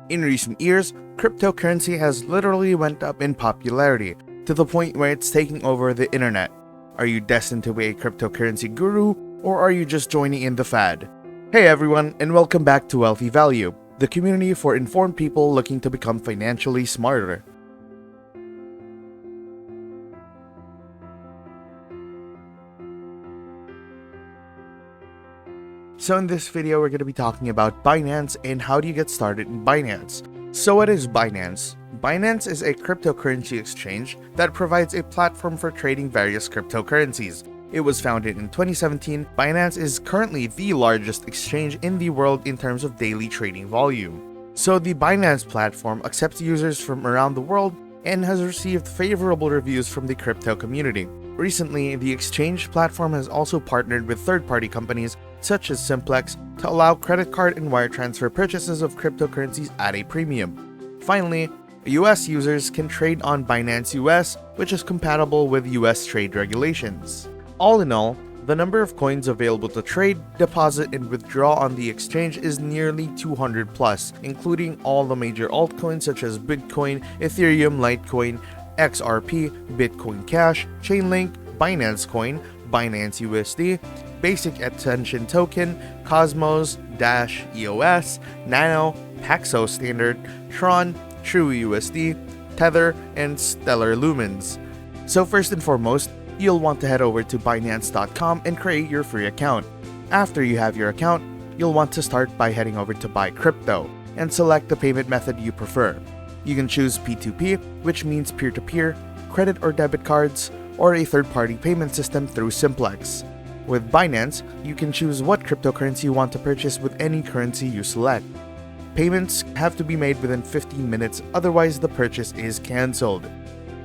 In recent years, cryptocurrency has literally went up in popularity to the point where it's taking over the internet. Are you destined to be a cryptocurrency guru, or are you just joining in the fad? Hey everyone, and welcome back to Wealthy Value, the community for informed people looking to become financially smarter. So in this video, we're going to be talking about Binance and how do you get started in Binance. So what is Binance? Binance is a cryptocurrency exchange that provides a platform for trading various cryptocurrencies. It was founded in 2017. Binance is currently the largest exchange in the world in terms of daily trading volume. So the Binance platform accepts users from around the world and has received favorable reviews from the crypto community. Recently, the exchange platform has also partnered with third-party companies such as Simplex to allow credit card and wire transfer purchases of cryptocurrencies at a premium. Finally, US users can trade on Binance US, which is compatible with US trade regulations. All in all, the number of coins available to trade, deposit, and withdraw on the exchange is nearly 200 plus, including all the major altcoins such as Bitcoin, Ethereum, Litecoin, XRP, Bitcoin Cash, Chainlink, Binance Coin, Binance USD, Basic Attention Token, Cosmos, Dash, EOS, Nano, Paxos Standard, Tron, True USD, Tether, and Stellar Lumens. So first and foremost, you'll want to head over to Binance.com and create your free account. After you have your account, you'll want to start by heading over to Buy Crypto and select the payment method you prefer. You can choose P2P, which means peer-to-peer, credit or debit cards, or a third-party payment system through Simplex. With Binance, you can choose what cryptocurrency you want to purchase with any currency you select. Payments have to be made within 15 minutes, otherwise the purchase is cancelled.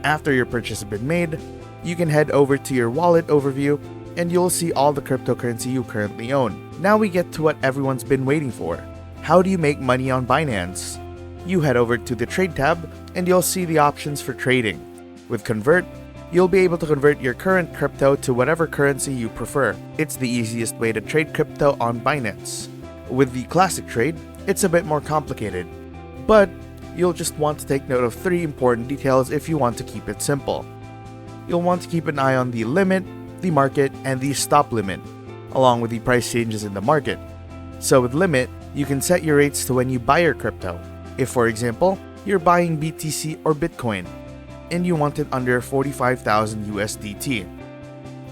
After your purchase has been made, you can head over to your wallet overview and you'll see all the cryptocurrency you currently own. Now we get to what everyone's been waiting for. How do you make money on Binance? You head over to the Trade tab and you'll see the options for trading. With Convert, you'll be able to convert your current crypto to whatever currency you prefer. It's the easiest way to trade crypto on Binance. With the Classic Trade, it's a bit more complicated, but you'll just want to take note of 3 important details if you want to keep it simple. You'll want to keep an eye on the limit, the market, and the stop limit, along with the price changes in the market. So with limit, you can set your rates to when you buy your crypto. If, for example, you're buying BTC or Bitcoin, and you want it under 45,000 USDT.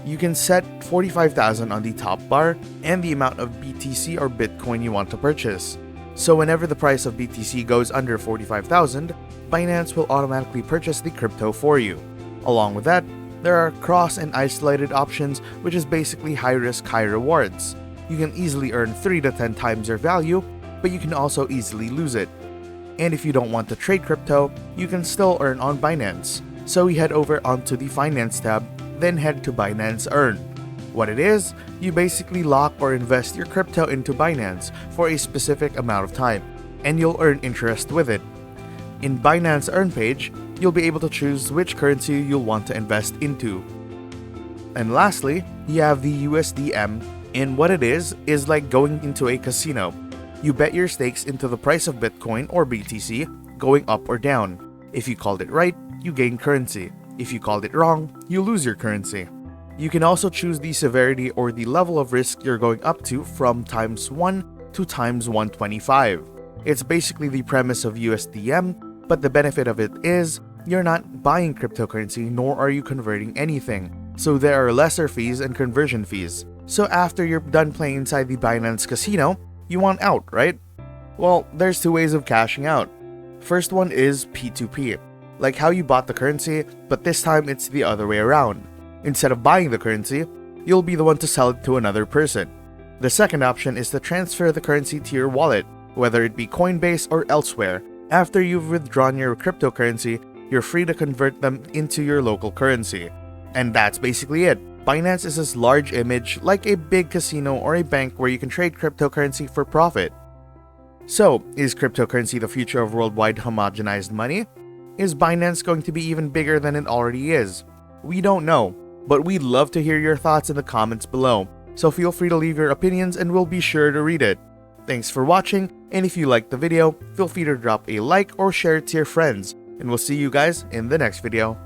You can set 45,000 on the top bar and the amount of BTC or Bitcoin you want to purchase. So whenever the price of BTC goes under 45,000, Binance will automatically purchase the crypto for you. Along with that, there are cross and isolated options, which is basically high risk, high rewards. You can easily earn 3 to 10 times your value, but you can also easily lose it. And if you don't want to trade crypto, you can still earn on Binance. So we head over onto the Finance tab, then head to Binance Earn. What it is, you basically lock or invest your crypto into Binance for a specific amount of time, and you'll earn interest with it. In Binance Earn page, you'll be able to choose which currency you'll want to invest into. And lastly, you have the USDM, and what it is like going into a casino. You bet your stakes into the price of Bitcoin or BTC going up or down. If you called it right, you gain currency. If you called it wrong, you lose your currency. You can also choose the severity or the level of risk you're going up to from ×1 to ×125. It's basically the premise of USDM, but the benefit of it is you're not buying cryptocurrency nor are you converting anything. So there are lesser fees and conversion fees. So after you're done playing inside the Binance casino, you want out, right? Well, there's 2 ways of cashing out. First one is P2P, like how you bought the currency, but this time it's the other way around. Instead of buying the currency, you'll be the one to sell it to another person. The second option is to transfer the currency to your wallet, whether it be Coinbase or elsewhere. After you've withdrawn your cryptocurrency, you're free to convert them into your local currency. And that's basically it. Binance is this large image like a big casino or a bank where you can trade cryptocurrency for profit. So, is cryptocurrency the future of worldwide homogenized money? Is Binance going to be even bigger than it already is? We don't know, but we'd love to hear your thoughts in the comments below, so feel free to leave your opinions and we'll be sure to read it. Thanks for watching, And if you liked the video, feel free to drop a like or share it to your friends. And we'll see you guys in the next video.